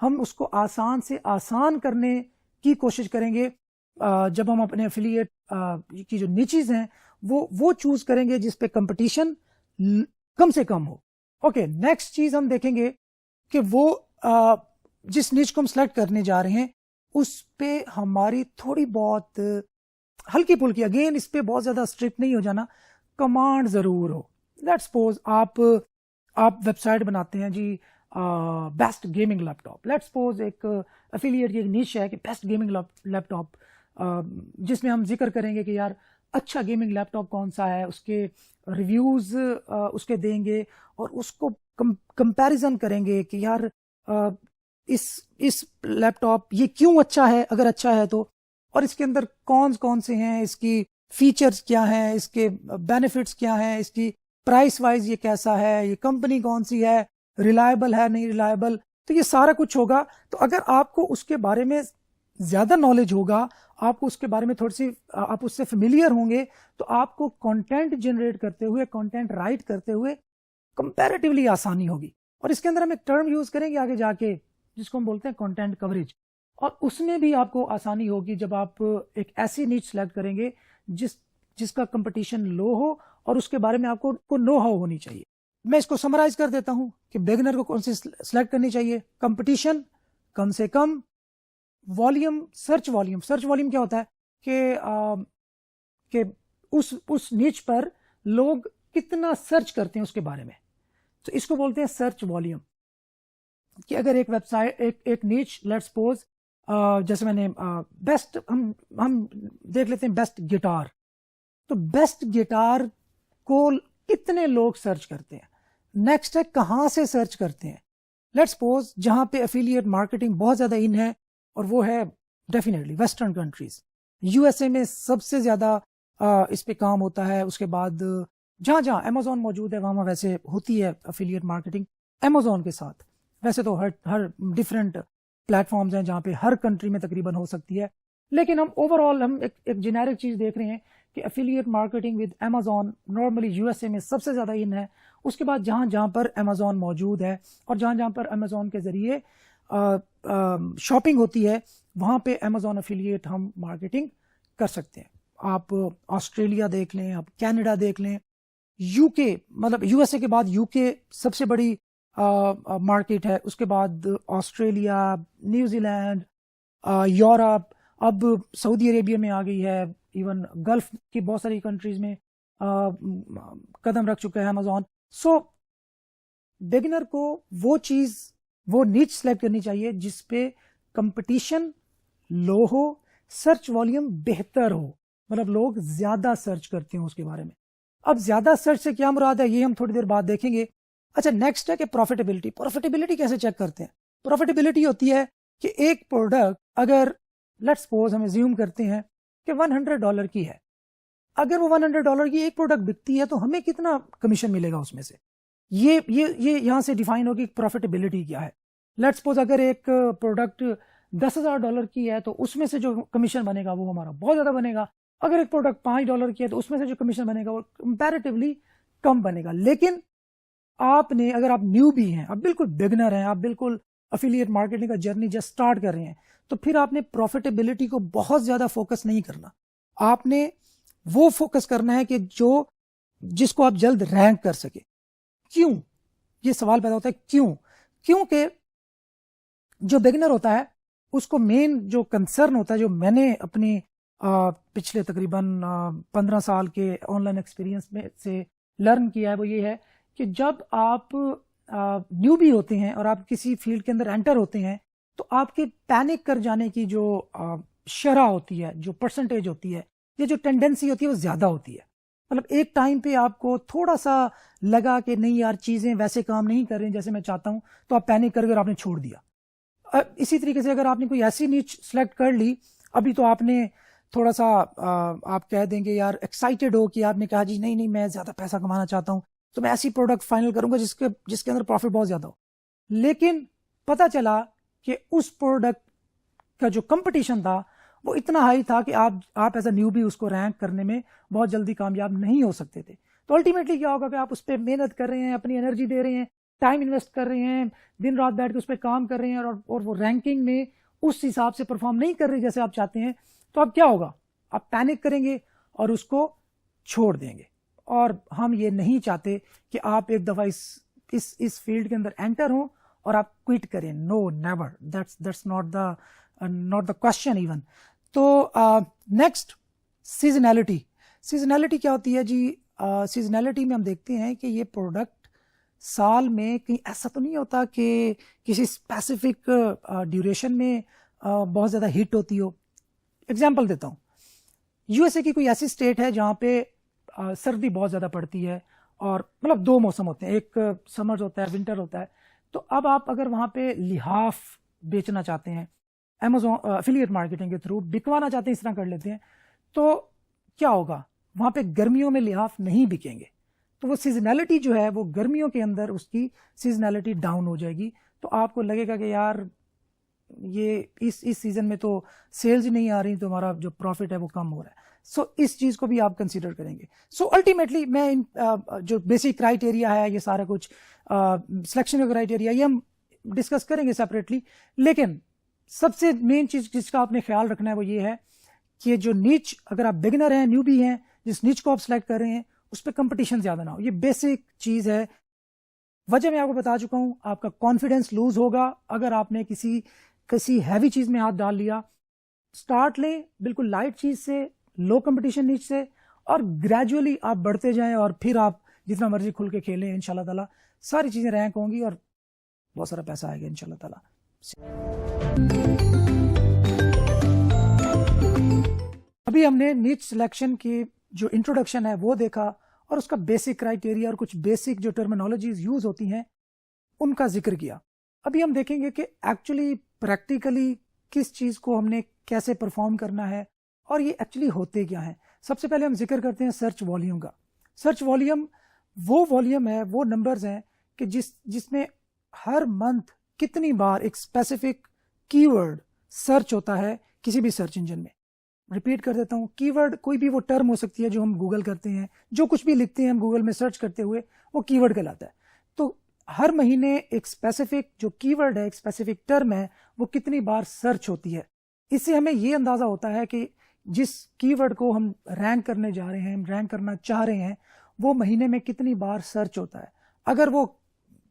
ہم اس کو آسان سے آسان کرنے کی کوشش کریں گے جب ہم اپنے افیلیٹ کی جو نیچز ہیں وہ چوز کریں گے جس پہ کمپٹیشن کم سے کم ہو. اوکے, نیکسٹ چیز ہم دیکھیں گے کہ وہ جس نیچ کو ہم سلیکٹ کرنے جا رہے ہیں اس پہ ہماری تھوڑی بہت ہلکی پھلکی, اگین اس پہ بہت زیادہ اسٹرکٹ نہیں ہو جانا, کمانڈ ضرور ہو. لیٹ سپوز آپ ویب سائٹ بناتے ہیں جی بیسٹ گیمنگ لیپ ٹاپ. لیٹ سپوز ایک افیلیٹ کی ایک نیش ہے کہ بیسٹ گیمنگ لیپ ٹاپ, جس میں ہم ذکر کریں گے کہ یار اچھا گیمنگ لیپ ٹاپ کون سا ہے, اس کے ریویوز اس کے دیں گے اور اس کو کمپیریزن کریں گے کہ یار اس لیپ ٹاپ یہ کیوں اچھا ہے, اگر اچھا ہے تو, اور اس کے اندر کون سے ہیں, اس کی فیچرز کیا ہیں, اس کے بینیفٹس کیا ہیں, اس کی پرائس وائز یہ کیسا ہے, یہ کمپنی کون سی ہے, ریلائبل ہے نہیں ریلائبل, تو یہ سارا کچھ ہوگا. تو اگر آپ کو اس کے بارے میں زیادہ نالج ہوگا, آپ کو اس کے بارے میں تھوڑی سی آپ اس سے فیملیئر ہوں گے, تو آپ کو کنٹینٹ جنریٹ کرتے ہوئے, کنٹینٹ رائٹ کرتے ہوئے کمپیریٹیولی آسانی ہوگی. اور اس کے اندر ہم ایک ٹرم یوز کریں گے آگے جا کے جس کو ہم بولتے ہیں کنٹینٹ کوریج, اور اس میں بھی آپ کو آسانی ہوگی جب آپ ایک ایسی نیچ سلیکٹ کریں گے جس کا کمپٹیشن لو ہو اور اس کے بارے میں آپ کو نو ہاؤ ہونی چاہیے. میں اس کو سمرائز کر دیتا ہوں کہ بگنر کو کون سی سلیکٹ کرنی چاہیے. کمپٹیشن کم سے کم, والیوم, سرچ والیوم کیا ہوتا ہے کہ اس نیچ پر لوگ کتنا سرچ کرتے ہیں اس کے بارے میں, تو اس کو بولتے ہیں سرچ والیوم. کہ اگر ایک ویب سائٹ ایک نیچ لیٹس سپوز جیسے میں نے بیسٹ ہم دیکھ لیتے ہیں بیسٹ گٹار, تو بیسٹ گٹار کو کتنے لوگ سرچ کرتے ہیں. نیکسٹ ہے کہاں سے سرچ کرتے ہیں. لیٹس سپوز جہاں پہ افیلیٹ مارکیٹنگ بہت زیادہ ان ہے, اور وہ ہے definitely western countries. U S A میں سب سے زیادہ اس پہ کام ہوتا ہے. اس کے بعد جہاں امیزون موجود ہے وہاں ویسے ہوتی ہے افیلیٹ مارکیٹنگ امیزون کے ساتھ. ویسے تو ہر ڈفرینٹ پلیٹ فارمز ہیں جہاں پہ ہر کنٹری میں تقریباً ہو سکتی ہے, لیکن ہم اوور آل ہم ایک جنیرک چیز دیکھ رہے ہیں کہ affiliate marketing with Amazon normally U S A میں سب سے زیادہ ان ہے. اس کے بعد جہاں پر امیزون موجود ہے اور جہاں پر امیزون کے ذریعے شاپنگ ہوتی ہے وہاں پہ امیزون افیلیٹ ہم مارکیٹنگ کر سکتے ہیں. آپ آسٹریلیا دیکھ لیں, آپ کینیڈا دیکھ لیں, یو کے مطلب یو ایس اے کے بعد یو کے سب سے بڑی مارکیٹ ہے. اس کے بعد آسٹریلیا, نیوزی لینڈ, یورپ, اب سعودی عربیہ میں آ گئی ہے, ایون گلف کی بہت ساری کنٹریز میں قدم رکھ چکا ہے امیزون. سو بگنر کو وہ نیچ سلیکٹ کرنی چاہیے جس پہ کمپٹیشن لو ہو, سرچ والیوم بہتر ہو, مطلب لوگ زیادہ سرچ کرتے ہیں اس کے بارے میں. اب زیادہ سرچ سے کیا مراد ہے یہ ہم تھوڑی دیر بعد دیکھیں گے. اچھا, نیکسٹ ہے کہ پروفیٹیبلٹی کیسے چیک کرتے ہیں. پروفیٹیبلٹی ہوتی ہے کہ ایک پروڈکٹ اگر لیٹ سپوز ہم زیوم کرتے ہیں کہ $100 کی ہے, اگر وہ $100 کی ایک پروڈکٹ بکتی ہے تو ہمیں کتنا کمیشن ملے گا اس میں سے. یہ یہاں سے ڈیفائن ہوگی پروفیٹیبلٹی کیا ہے. لیٹ سپوز اگر ایک پروڈکٹ $10,000 کی ہے تو اس میں سے جو کمیشن بنے گا وہ ہمارا بہت زیادہ بنے گا. اگر ایک پروڈکٹ $5 کی ہے تو اس میں سے جو کمیشن بنے گا وہ کمپیریٹیولی کم بنے گا. لیکن آپ نے اگر آپ نیو بھی ہیں, آپ بالکل بگنر ہیں, آپ بالکل افیلیٹ مارکیٹنگ کا جرنی جسٹ سٹارٹ کر رہے ہیں, تو پھر آپ نے پروفیٹیبلٹی کو بہت زیادہ فوکس نہیں کرنا. آپ نے وہ فوکس کرنا ہے کہ جس کو آپ جلد رینک کر سکے. کیوں یہ سوال پیدا ہوتا ہے, کیونکہ جو بگنر ہوتا ہے اس کو مین جو کنسرن ہوتا ہے, جو میں نے اپنی پچھلے تقریباً 15 سال کے آن لائن ایکسپیرینس میں سے لرن کیا ہے, وہ یہ ہے کہ جب آپ نیو بھی ہوتے ہیں اور آپ کسی فیلڈ کے اندر انٹر ہوتے ہیں تو آپ کے پینک کر جانے کی جو شرح ہوتی ہے, جو پرسنٹیج ہوتی ہے, یہ جو ٹینڈنسی ہوتی ہے وہ زیادہ ہوتی ہے. مطلب ایک ٹائم پہ آپ کو تھوڑا سا لگا کہ نہیں یار چیزیں ویسے کام نہیں کر رہی جیسے میں چاہتا ہوں, تو آپ پینک کر آپ نے چھوڑ دیا. اسی طریقے سے اگر آپ نے کوئی ایسی نیچ سلیکٹ کر لی, ابھی تو آپ نے تھوڑا سا آپ کہہ دیں گے یار ایکسائٹیڈ ہو کہ آپ نے کہا جی نہیں میں زیادہ پیسہ کمانا چاہتا ہوں تو میں ایسی پروڈکٹ فائنل کروں گا جس کے اندر پروفٹ بہت زیادہ ہو. لیکن پتہ چلا کہ اس پروڈکٹ کا جو کمپٹیشن تھا وہ اتنا ہائی تھا کہ آپ ایز اے نیو بھی اس کو رینک کرنے میں بہت جلدی کامیاب نہیں ہو سکتے تھے. تو الٹیمیٹلی کیا ہوگا کہ آپ اس پہ محنت کر رہے ہیں, اپنی انرجی دے رہے ہیں, ٹائم انویسٹ کر رہے ہیں, دن رات بیٹھ کے اس پہ کام کر رہے ہیں, اور وہ رینکنگ میں اس حساب سے پرفارم نہیں کر رہے جیسے آپ چاہتے ہیں, تو اب کیا ہوگا, آپ پینک کریں گے اور اس کو چھوڑ دیں گے. اور ہم یہ نہیں چاہتے کہ آپ ایک دفعہ اس فیلڈ کے اندر انٹر ہوں اور آپ کوئٹ کریں. No never, that's not the question even. تو نیکسٹ, سیزنلٹی. سیزنلٹی کیا ہوتی ہے جی؟ سیزنلٹی میں ہم دیکھتے ہیں کہ یہ پروڈکٹ سال میں کہیں ایسا تو نہیں ہوتا کہ کسی اسپیسیفک ڈیوریشن میں بہت زیادہ ہٹ ہوتی ہو. ایگزامپل دیتا ہوں, یو ایس اے کی کوئی ایسی اسٹیٹ ہے جہاں پہ سردی بہت زیادہ پڑتی ہے, اور مطلب 2 موسم ہوتے ہیں, ایک سمر ہوتا ہے, ونٹر ہوتا ہے. تو اب آپ اگر وہاں پہ لحاف بیچنا چاہتے ہیں, امیزون افیلیٹ مارکیٹنگ کے تھرو بکوانا چاہتے ہیں, اس طرح کر لیتے ہیں, تو کیا ہوگا, وہاں پہ گرمیوں میں لحاف نہیں بکیں گے. تو وہ سیزنلٹی جو ہے وہ گرمیوں کے اندر اس کی سیزنلٹی ڈاؤن ہو جائے گی. تو آپ کو لگے گا کہ یار یہ اس سیزن میں تو سیلز ہی نہیں آ رہی, تو ہمارا جو پروفٹ ہے وہ کم ہو رہا ہے. سو اس چیز کو بھی آپ کنسیڈر کریں گے. سو الٹیمیٹلی میں جو بیسک کرائیٹیریا ہے, یہ سارا کچھ سلیکشن کا کرائیٹیریا, یہ ہم ڈسکس کریں گے سیپریٹلی. لیکن سب سے مین چیز جس کا آپ نے خیال رکھنا ہے وہ یہ ہے کہ جو نیچ, اگر آپ بگنر ہیں, نیو بی ہیں, جس نیچ کو آپ سلیکٹ کر رہے ہیں اس پہ کمپٹیشن زیادہ نہ ہو. یہ بیسک چیز ہے. وجہ میں آپ کو بتا چکا ہوں, آپ کا کانفیڈنس لوز ہوگا اگر آپ نے کسی ہیوی چیز میں ہاتھ ڈال لیا. سٹارٹ لیں بالکل لائٹ چیز سے, لو کمپٹیشن نیچ سے, اور گریجولی آپ بڑھتے جائیں, اور پھر آپ جتنا مرضی کھل کے کھیلیں, انشاءاللہ تعالیٰ ساری چیزیں رینک ہوں گی اور بہت سارا پیسہ آئے گا انشاءاللہ تعالیٰ. ابھی ہم نے نیچ سلیکشن کی جو انٹروڈکشن ہے وہ دیکھا, اور اس کا بیسک کرائیٹیریا اور کچھ بیسک جو ٹرمینالوجیز یوز ہوتی ہیں ان کا ذکر کیا. ابھی ہم دیکھیں گے کہ ایکچولی پریکٹیکلی کس چیز کو ہم نے کیسے پرفارم کرنا ہے, اور یہ ایکچولی ہوتے کیا ہیں. سب سے پہلے ہم ذکر کرتے ہیں سرچ والیوم کا. سرچ والیوم وہ والیوم ہے, وہ نمبرز ہیں کہ جس میں ہر منتھ کتنی بار ایک اسپیسیفک کی ورڈ سرچ ہوتا ہے کسی بھی سرچ انجن میں. ریپیٹ کر دیتا ہوں, کی ورڈ کوئی بھی وہ ٹرم ہو سکتی ہے جو ہم گوگل کرتے ہیں, جو کچھ بھی لکھتے ہیں ہم گوگل میں سرچ کرتے ہوئے, وہ کی ورڈ کہلاتا ہے. تو ہر مہینے ایک اسپیسیفک جو کی ورڈ ہے, ایک اسپیسیفک ٹرم ہے, وہ کتنی بار سرچ ہوتی ہے. اس سے ہمیں یہ اندازہ ہوتا ہے کہ جس کی ورڈ کو ہم رینک کرنے جا رہے ہیں, ہم رینک کرنا چاہ رہے ہیں, وہ مہینے میں کتنی بار سرچ ہوتا ہے. اگر وہ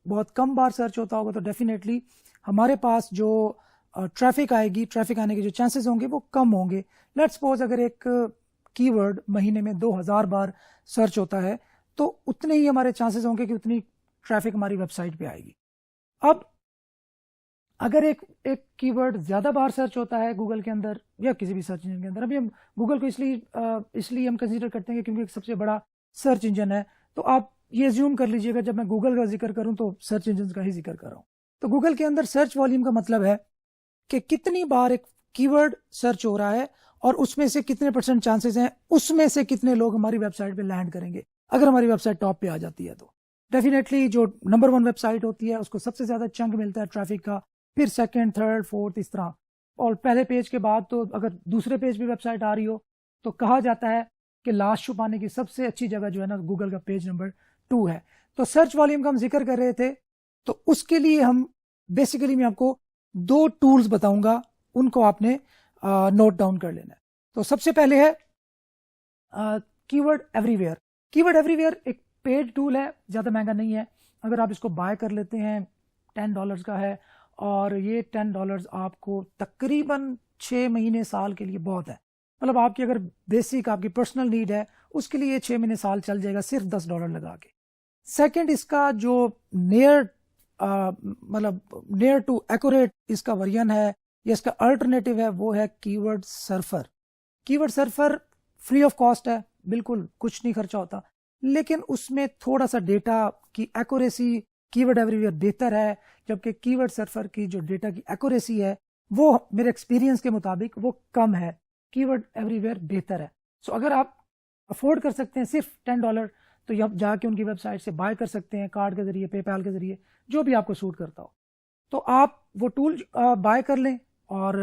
بہت کم بار سرچ ہوتا ہوگا تو ڈیفینیٹلی ہمارے پاس جو ٹریفک آئے گی, ٹریفک آنے کے جو چانسز ہوں گے وہ کم ہوں گے. لیٹس سپوز اگر ایک کی ورڈ مہینے میں 2000 بار سرچ ہوتا ہے, تو اتنے ہی ہمارے چانسز ہوں گے کہ اتنی ٹریفک ہماری ویب سائٹ پہ آئے گی. اب اگر ایک کی ورڈ زیادہ بار سرچ ہوتا ہے گوگل کے اندر یا کسی بھی سرچ انجن کے اندر, ابھی ہم گوگل کو اس لیے ہم کنسیڈر کرتے ہیں کیونکہ ایک سب سے بڑا سرچ انجن ہے. تو آپ یہ زیوم کر لیجئے گا جب میں گوگل کا ذکر کروں تو سرچ انجن کا ہی ذکر کر رہا ہوں. تو گوگل کے اندر سرچ والیوم کا مطلب ہے کہ کتنی بار ایک کی ورڈ سرچ ہو رہا ہے, اور اس میں سے کتنے % چانسز ہیں, اس میں سے کتنے لوگ ہماری ویب سائٹ پہ لینڈ کریں گے. اگر ہماری ویب سائٹ ٹاپ پہ آ جاتی ہے تو ڈیفینیٹلی جو نمبر 1 ویب سائٹ ہوتی ہے اس کو سب سے زیادہ چنک ملتا ہے ٹریفک کا, پھر سیکنڈ, تھرڈ, فورتھ, اس طرح. اور پہلے پیج کے بعد تو اگر دوسرے پیج بھی ویب سائٹ آ رہی ہو تو کہا جاتا ہے کہ لاسٹ چھپانے کی سب سے اچھی جگہ جو ہے نا گوگل کا پیج نمبر 2 ہے. تو سرچ والیوم کا ہم ذکر کر رہے تھے, تو اس کے لیے ہم بیسیکلی میں آپ کو 2 ٹولز بتاؤں گا, ان کو آپ نے نوٹ ڈاؤن کر لینا ہے. تو سب سے پہلے ہے کی ورڈ ایوری ویئر. کی ورڈ ایوری ویئر ایک پیڈ ٹول ہے, زیادہ مہنگا نہیں ہے. اگر آپ اس کو بائی کر لیتے ہیں $10 کا ہے, اور یہ $10 آپ کو تقریباً 6 مہینے سال کے لیے بہت ہے. مطلب آپ کی اگر بیسک آپ کی پرسنل نیڈ ہے اس کے لیے 6 مہینے سال چل جائے گا صرف $10 لگا کے. سیکنڈ, اس کا جو نیئر ٹو ایکوریٹ اس کا ورژن ہے یا اس کا الٹرنیٹو ہے, وہ ہے کی ورڈ سرفر. کی word surfer free of cost ہے, بالکل کچھ نہیں خرچہ ہوتا, لیکن اس میں تھوڑا سا ڈیٹا کی ایکوریسی کی ورڈ ایوری ویئر بہتر ہے, جبکہ کی ورڈ سرفر کی جو ڈیٹا کی ایکوریسی ہے وہ میرے ایکسپیرینس کے مطابق وہ کم ہے. کی ورڈ ایوری ویئر بہتر ہے. سو اگر آپ افورڈ کر سکتے ہیں صرف $10 تو آپ جا کے ان کی ویب سائٹ سے بائی کر سکتے ہیں, کارڈ کے ذریعے, پے پال کے ذریعے, جو بھی آپ کو سوٹ کرتا ہو. تو آپ وہ ٹول بائی کر لیں, اور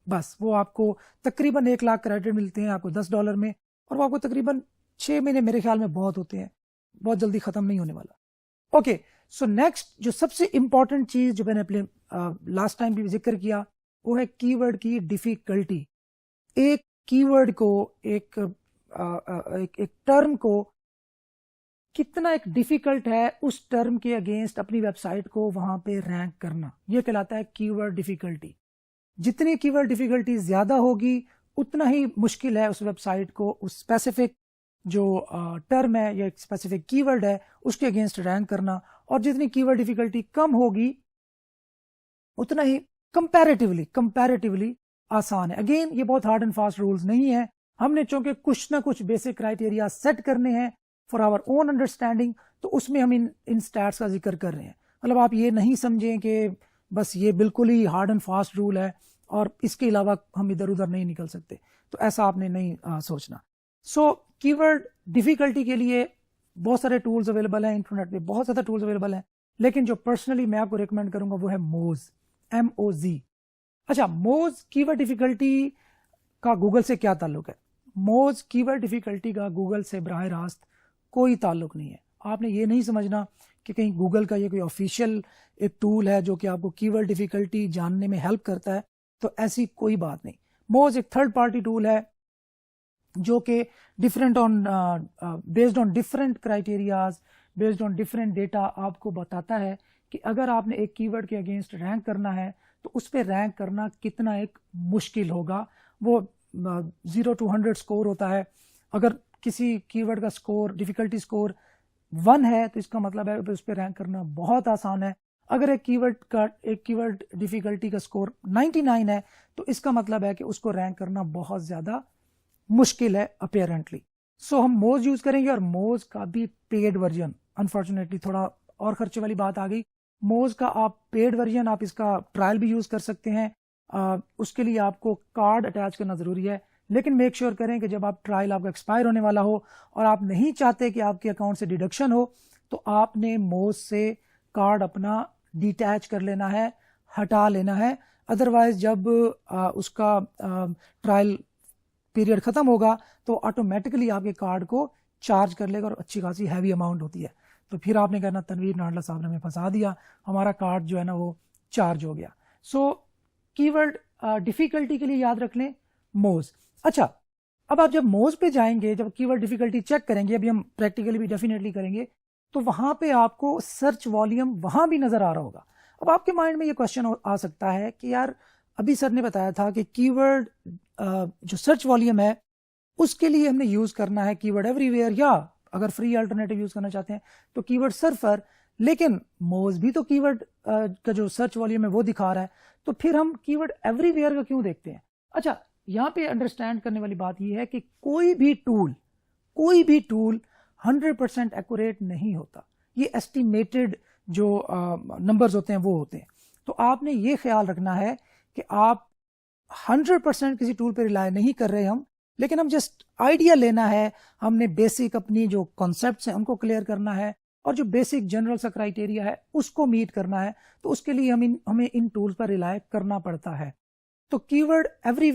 بس وہ آپ کو تقریباً 1 لاکھ کریڈٹ ملتے ہیں آپ کو $10 میں, اور وہ آپ کو تقریباً 6 مہینے میرے خیال میں بہت ہوتے ہیں, بہت جلدی ختم نہیں ہونے والا. اوکے, سو نیکسٹ جو سب سے امپورٹنٹ چیز جو میں نے اپنے لاسٹ ٹائم بھی ذکر کیا وہ ہے کی ورڈ کی ڈیفیکلٹی. ایک کی ورڈ کو ایک ٹرم کو کتنا ایک ڈیفیکلٹ ہے اس ٹرم کے اگینسٹ اپنی ویب سائٹ کو وہاں پہ رینک کرنا, یہ کہلاتا ہے کی ورڈ ڈیفیکلٹی. جتنی کی ورڈ ڈیفیکلٹی زیادہ ہوگی اتنا ہی مشکل ہے اس ویب سائٹ کو اس اسپیسیفک جو ٹرم ہے یا ایک اسپیسیفک کی ورڈ ہے اس کے اگینسٹ رینک کرنا, اور جتنی کی ورڈ ڈیفیکلٹی کم ہوگی اتنا ہی کمپیریٹیولی آسان ہے. اگین یہ بہت ہارڈ اینڈ فاسٹ رولز نہیں ہے, ہم نے چونکہ کچھ نہ کچھ بیسک کرائٹیریا سیٹ کرنے ہیں فار آور اون انڈرسٹینڈنگ, تو اس میں ہم ان سٹیٹس کا ذکر کر رہے ہیں. مطلب آپ یہ نہیں سمجھیں کہ بس یہ بالکل ہی ہارڈ اینڈ فاسٹ رول ہے اور اس کے علاوہ ہم ادھر ادھر نہیں نکل سکتے, تو ایسا آپ نے نہیں سوچنا. سو کی ورڈ ڈیفیکلٹی کے لیے بہت سارے ٹولز اویلیبل ہیں, انٹرنیٹ پہ بہت زیادہ ٹولز اویلیبل ہیں, لیکن جو پرسنلی میں آپ کو ریکمینڈ کروں گا وہ ہے موز, MOZ. اچھا, موز کی ورڈ ڈیفیکلٹی کا گوگل سے کیا تعلق ہے؟ موز کی ورڈ ڈیفیکلٹی کا گوگل سے براہ راست کوئی تعلق نہیں ہے. آپ نے یہ نہیں سمجھنا کہ کہیں گوگل کا یہ کوئی آفیشیل ایک ٹول ہے جو کہ آپ کو کی ورڈ ڈیفیکلٹی جاننے میں ہیلپ کرتا ہے, تو ایسی کوئی بات نہیں. موز ایک تھرڈ پارٹی ٹول ہے جو کہ based on different criterias, based on different data آپ کو بتاتا ہے کہ اگر آپ نے ایک کی ورڈ کے اگینسٹ رینک کرنا ہے تو اس پہ رینک کرنا کتنا ایک مشکل ہوگا. وہ 0 to 100 سکور ہوتا ہے. اگر کسی کی ورڈ کا سکور ڈیفیکلٹی سکور 1 ہے تو اس کا مطلب ہے اس پہ رینک کرنا بہت آسان ہے. اگر ایک کی ورڈ ڈیفیکلٹی کا سکور 99 ہے تو اس کا مطلب ہے کہ اس کو رینک کرنا بہت زیادہ مشکل ہے اپیرنٹلی. سو ہم موز یوز کریں گے, اور موز کا بھی پیڈ ورژن, انفارچونیٹلی تھوڑا اور خرچے والی بات آ گئی. موز کا آپ پیڈ ورژن, آپ اس کا ٹرائل بھی یوز کر سکتے ہیں. اس کے لیے آپ کو کارڈ اٹیچ کرنا ضروری ہے, لیکن میک شیور کریں کہ جب آپ ٹرائل آپ کا ایکسپائر ہونے والا ہو اور آپ نہیں چاہتے کہ آپ کے اکاؤنٹ سے ڈیڈکشن ہو, تو آپ نے موز سے کارڈ اپنا ڈیٹیچ کر لینا ہے, ہٹا لینا ہے. ادروائز جب اس کا ٹرائل پیریڈ ختم ہوگا تو آٹومیٹکلی آپ کے کارڈ کو چارج کر لے گا, اور اچھی خاصی ہیوی اماؤنٹ ہوتی ہے. تو پھر آپ نے کہنا تنویر ناڈلا صاحب نے ہمیں پھنسا دیا, ہمارا کارڈ جو ہے نا وہ چارج ہو گیا. سو کی ورڈ ڈیفیکلٹی کے لیے یاد رکھ لیں موز. اچھا, اب آپ جب موز پہ جائیں گے, جب کی ورڈ ڈیفیکلٹی چیک کریں گے, ابھی ہم پریکٹیکلی بھی ڈیفینیٹلی کریں گے, تو وہاں پہ آپ کو سرچ والیوم وہاں بھی نظر آ رہا ہوگا. اب آپ کے مائنڈ میں یہ کوشچن آ سکتا ہے کہ یار ابھی سر نے بتایا تھا کہ کی ورڈ جو سرچ والیوم ہے اس کے لیے ہم نے یوز کرنا ہے کی ورڈ ایوری ویئر, یا اگر فری الٹرنیٹو یوز کرنا چاہتے ہیں تو کی ورڈ سرفر. لیکن موز بھی تو کی ورڈ کا جو سرچ والیوم ہے وہ دکھا رہا ہے, تو پھر ہم کی ورڈ ایوری ویئر کا کیوں دیکھتے ہیں؟ اچھا, یہاں پہ انڈرسٹینڈ کرنے والی بات یہ ہے کہ کوئی بھی ٹول 100% ایکوریٹ نہیں ہوتا. یہ ایسٹیمیٹڈ جو نمبرز ہوتے ہیں وہ ہوتے ہیں. تو آپ نے یہ خیال رکھنا ہے کہ آپ 100% کسی ٹول پہ ریلائی نہیں کر رہے ہم, لیکن ہم جسٹ آئیڈیا لینا ہے, ہم نے بیسک اپنی جو کانسیپٹس ہیں ان کو کلیئر کرنا ہے, اور جو بیسک جنرل سا کرائٹیریا ہے اس کو میٹ کرنا ہے. تو اس کے لیے ہمیں ان ٹولز پر ریلائی کرنا پڑتا ہے. تو کی ورڈ ایوری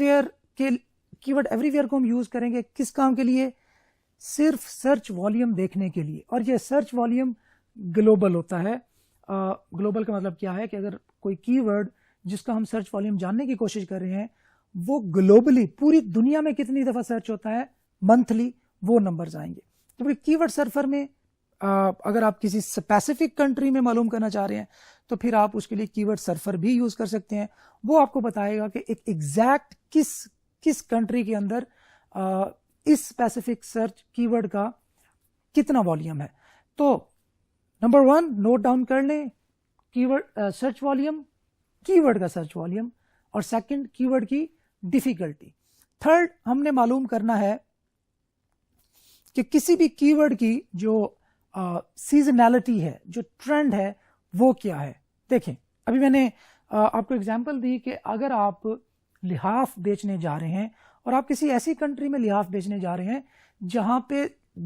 ویئر کو ہم یوز کریں گے کس کام کے لیے؟ صرف سرچ والیوم دیکھنے کے لیے. اور یہ سرچ والیوم گلوبل ہوتا ہے. گلوبل کا مطلب کیا ہے کہ اگر کوئی کی ورڈ جس کا ہم سرچ والیوم جاننے کی کوشش کر رہے ہیں وہ گلوبلی پوری دنیا میں کتنی دفعہ سرچ ہوتا ہے منتھلی, وہ نمبرز آئیں گے. تو کی ورڈ سرفر میں اگر آپ کسی اسپیسیفک کنٹری میں معلوم کرنا چاہ رہے ہیں تو پھر آپ اس کے لیے کی ورڈ سرفر بھی یوز کر سکتے ہیں. وہ آپ کو بتائے گا کہ ایک ایگزیکٹ کس کنٹری کے اندر اس اسپیسیفک سرچ کی ورڈ کا کتنا والیوم ہے. تو نمبر 1 نوٹ ڈاؤن کر لیں, کی ورڈ سرچ والیوم, کی ورڈ کا سرچ والیوم, اور سیکنڈ کی ورڈ کی ڈیفیکلٹی. تھرڈ ہم نے معلوم کرنا ہے کہ کسی بھی کی ورڈ کی جو سیزنالٹی ہے, جو ٹرینڈ ہے وہ کیا ہے. دیکھیں ابھی میں نے آپ کو اگزامپل دی کہ اگر آپ لحاف بیچنے جا رہے ہیں اور آپ کسی ایسی کنٹری میں لحاف بیچنے جا رہے ہیں جہاں پہ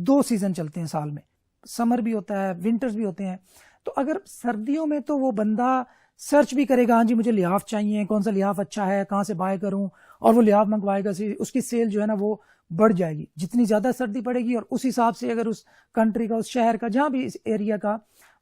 2 سیزن چلتے ہیں سال میں, سمر بھی ہوتا ہے ونٹرز بھی ہوتے ہیں, تو اگر سردیوں میں تو وہ بندہ سرچ بھی کرے گا, ہاں جی مجھے لحاف چاہیے, کون سا لحاف اچھا ہے, کہاں سے بائی کروں, اور وہ لحاف منگوائے گا, اس کی سیل جو ہے نا وہ بڑھ جائے گی. جتنی زیادہ سردی پڑے گی اور اس حساب سے اگر اس کنٹری کا, اس شہر کا, جہاں بھی اس ایریا کا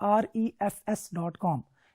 ahrefs.com।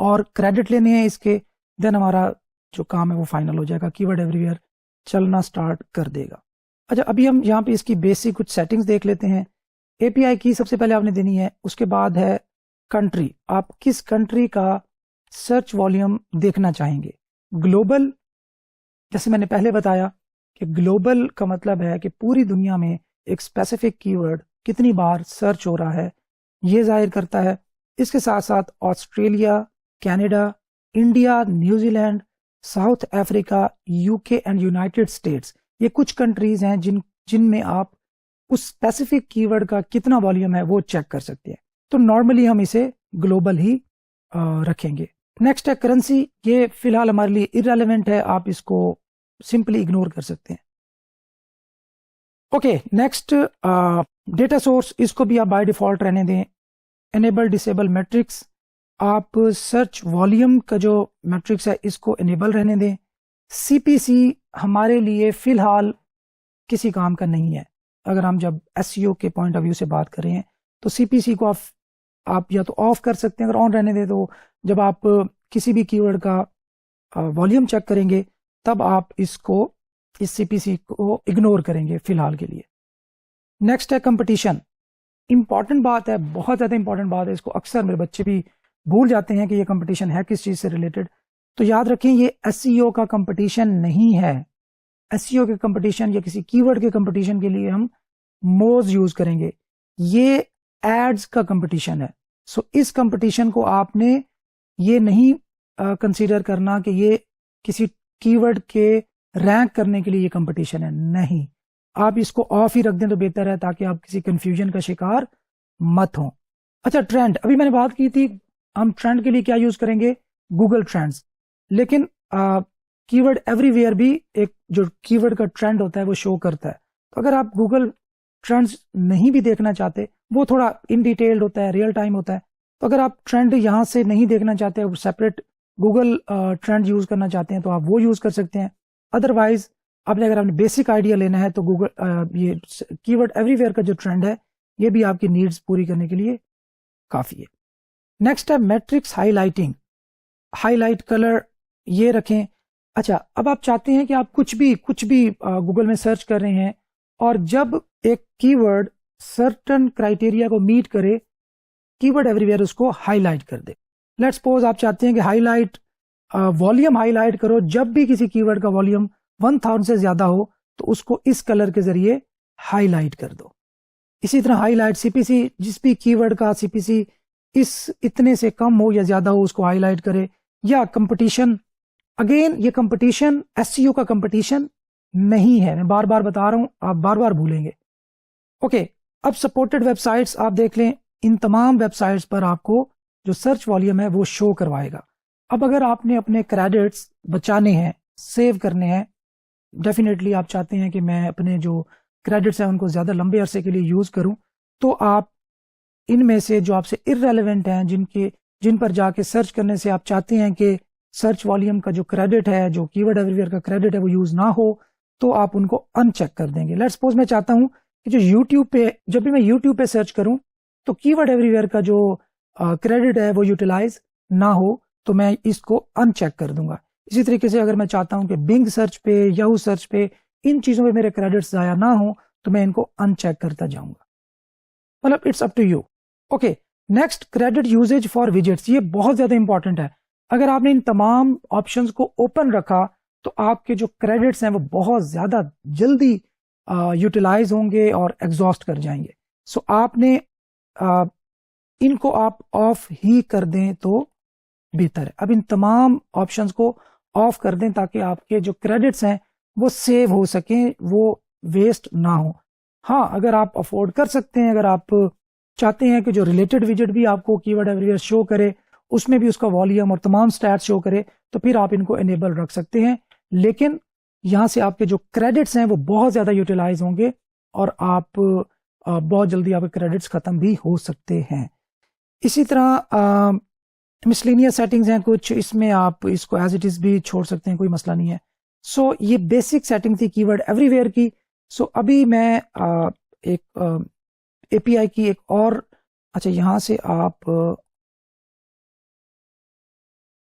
اور کریڈٹ لینے ہیں اس کے، دین ہمارا جو کام ہے وہ فائنل ہو جائے گا، کی ورڈ ایوری ویئر چلنا سٹارٹ کر دے گا۔ اچھا ابھی ہم یہاں پہ اس کی بیسک کچھ سیٹنگز دیکھ لیتے ہیں۔ اے پی آئی کی سب سے پہلے آپ نے دینی ہے، اس کے بعد ہے کنٹری، آپ کس کنٹری کا سرچ والیوم دیکھنا چاہیں گے۔ گلوبل، جیسے میں نے پہلے بتایا کہ گلوبل کا مطلب ہے کہ پوری دنیا میں ایک اسپیسیفک کی ورڈ کتنی بار سرچ ہو رہا ہے یہ ظاہر کرتا ہے۔ اس کے ساتھ ساتھ Australia, Canada, India, New Zealand, South Africa, you کے اینڈ یونائٹڈ اسٹیٹس، یہ کچھ کنٹریز ہیں جن میں آپ اس اسپیسیفک کی ورڈ کا کتنا والیوم ہے وہ چیک کر سکتے ہیں۔ تو نارملی ہم اسے گلوبل ہی رکھیں گے۔ نیکسٹ ہے کرنسی، یہ فی الحال ہمارے لیے ارریلیونٹ ہے، آپ اس کو سمپلی اگنور کر سکتے ہیں۔ اوکے نیکسٹ ڈیٹا سورس، اس کو بھی آپ بائی ڈیفالٹ رہنے دیں۔ انیبل ڈسیبل میٹرکس، آپ سرچ والیوم کا جو میٹرکس ہے اس کو انیبل رہنے دیں۔ سی پی سی ہمارے لیے فی الحال کسی کام کا نہیں ہے، اگر ہم جب ایس سی او کے پوائنٹ آف ویو سے بات کر رہے ہیں تو سی پی سی کو آپ یا تو آف کر سکتے ہیں، اگر آن رہنے دیں تو جب آپ کسی بھی کی ورڈ کا والیوم چیک کریں گے تب آپ اس سی پی سی کو اگنور کریں گے فی الحال کے لیے۔ نیکسٹ ہے کمپٹیشن، امپورٹنٹ بات ہے، بہت زیادہ امپورٹنٹ بات ہے، اس کو اکثر میرے بچے بھی بھول جاتے ہیں کہ یہ کمپٹیشن ہے کس چیز سے ریلیٹڈ۔ تو یاد رکھیں یہ ایس سی او کا کمپٹیشن نہیں ہے۔ ایس سی او کے کمپٹیشن یا کسی کی ورڈ کے کمپٹیشن کے لیے ہم موز یوز کریں گے، یہ ایڈز کا کمپٹیشن ہے۔ سو اس کمپٹیشن کو آپ نے یہ نہیں کنسیڈر کرنا کہ یہ کسی کی ورڈ کے رینک کرنے کے لیے یہ کمپٹیشن ہے، نہیں، آپ اس کو آف ہی رکھ دیں تو بہتر ہے تاکہ آپ کسی کنفیوژن کا شکار مت ہوں۔ اچھا ٹرینڈ، ابھی میں نے بات کی تھی ہم ٹرینڈ کے لیے کیا یوز کریں گے، گوگل ٹرینڈز، لیکن کی ورڈ ایوری ویئر بھی ایک جو کی ورڈ کا ٹرینڈ ہوتا ہے وہ شو کرتا ہے۔ تو اگر آپ گوگل ٹرینڈز نہیں بھی دیکھنا چاہتے، وہ تھوڑا ان ڈیٹیلڈ ہوتا ہے، ریئل ٹائم ہوتا ہے، تو اگر آپ ٹرینڈ یہاں سے نہیں دیکھنا چاہتے، سیپریٹ گوگل ٹرینڈ یوز کرنا چاہتے ہیں تو آپ وہ یوز کر سکتے ہیں۔ ادروائز اگر آپ نے بیسک آئیڈیا لینا ہے تو گوگل یہ کی ورڈ ایوری ویئر کا جو ٹرینڈ ہے یہ بھی آپ کی نیڈز پوری کرنے کے لیے کافی ہے۔ نیکسٹ ہے matrix high lighting, high light colour یہ رکھیں۔ اچھا اب آپ چاہتے ہیں کہ آپ کچھ بھی گوگل میں سرچ کر رہے ہیں اور جب ایک کی ورڈ سرٹن کرائٹیریا کو میٹ کرے، کی ورڈ ایوری ویئر اس کو ہائی لائٹ کر دے۔ لیٹس سپوز آپ چاہتے ہیں کہ high light volume high light کرو، جب بھی کسی کی ورڈ کا والیوم 1000 سے زیادہ ہو تو اس کو اس کلر کے ذریعے ہائی لائٹ کر دو۔ اسی طرح ہائی لائٹ سی پی سی، جس بھی کی ورڈ کا سی پی سی اتنے سے کم ہو یا زیادہ ہو اس کو ہائی لائٹ کرے۔ یا کمپٹیشن، اگین یہ کمپٹیشن ایس سی او کا کمپٹیشن نہیں ہے، میں بار بار بتا رہا ہوں، آپ بار بار بھولیں گے۔ اوکے اب سپورٹڈ ویب سائٹس آپ دیکھ لیں، ان تمام ویب سائٹس پر آپ کو جو سرچ والیوم ہے وہ شو کروائے گا۔ اب اگر آپ نے اپنے کریڈٹس بچانے ہیں، سیو کرنے ہیں، ڈیفینیٹلی آپ چاہتے ہیں کہ میں اپنے جو کریڈٹس ہیں ان کو زیادہ لمبے عرصے کے لیے یوز کروں، تو آپ ان میں سے جو آپ سے ارریلیونٹ ہیں، جن پر جا کے سرچ کرنے سے آپ چاہتے ہیں کہ سرچ والیوم کا جو کریڈٹ ہے، جو کی ورڈ ایوری ویئر کا کریڈٹ ہے وہ یوز نہ ہو، تو آپ ان کو ان چیک کر دیں گے۔ لیٹس سپوز میں چاہتا ہوں کہ جو یوٹیوب پہ جب بھی میں یوٹیوب پہ سرچ کروں تو کی ورڈ ایوری ویئر کا جو کریڈٹ ہے وہ یوٹیلائز نہ ہو، تو میں اس کو ان چیک کر دوں گا۔ اسی طریقے سے اگر میں چاہتا ہوں کہ بنگ سرچ پہ، یاہو سرچ پہ ان چیزوں پہ میرے کریڈٹس ضائع نہ ہوں تو میں ان کو ان چیک کرتا جاؤں گا، مطلب it's up to you. Okay next credit usage for widgets, یہ بہت زیادہ امپورٹنٹ ہے۔ اگر آپ نے ان تمام آپشنز کو اوپن رکھا تو آپ کے جو کریڈٹس ہیں وہ بہت زیادہ جلدی یوٹیلائز ہوں گے اور ایگزاسٹ کر جائیں گے۔ سو آپ نے ان کو آپ آف ہی کر دیں تو بہتر ہے۔ اب ان تمام آپشنز کو آف کر دیں تاکہ آپ کے جو کریڈٹس ہیں وہ سیو ہو سکیں، وہ ویسٹ نہ ہوں۔ ہاں اگر آپ افورڈ کر سکتے ہیں، اگر آپ چاہتے ہیں کہ جو ریلیٹڈ ویجٹ بھی آپ کو کی ورڈ ایوری ویئر شو کرے، اس میں بھی اس کا والیوم اور تمام سٹیٹس شو کرے، تو پھر آپ ان کو انیبل رکھ سکتے ہیں، لیکن یہاں سے آپ کے جو کریڈٹس ہیں وہ بہت زیادہ یوٹیلائز ہوں گے اور آپ بہت جلدی آپ کے کریڈٹس ختم بھی ہو سکتے ہیں۔ اسی طرح مسلینیس سیٹنگز ہیں کچھ، اس میں آپ اس کو ایز اٹ از بھی چھوڑ سکتے ہیں، کوئی مسئلہ نہیں ہے۔ سو یہ بیسک سیٹنگ تھی کی ورڈ ایوری ویئر کی۔ سو ابھی میں ایک اے پی آئی کی ایک اور، اچھا یہاں سے آپ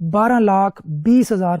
12,20,000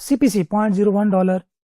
CPC $0.01।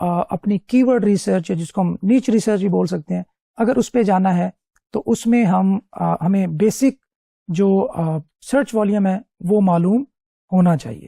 اپنی کی ورڈ ریسرچ جس کو ہم نیچ ریسرچ بھی بول سکتے ہیں، اگر اس پہ جانا ہے تو اس میں ہمیں بیسک جو سرچ والیوم ہے وہ معلوم ہونا چاہیے.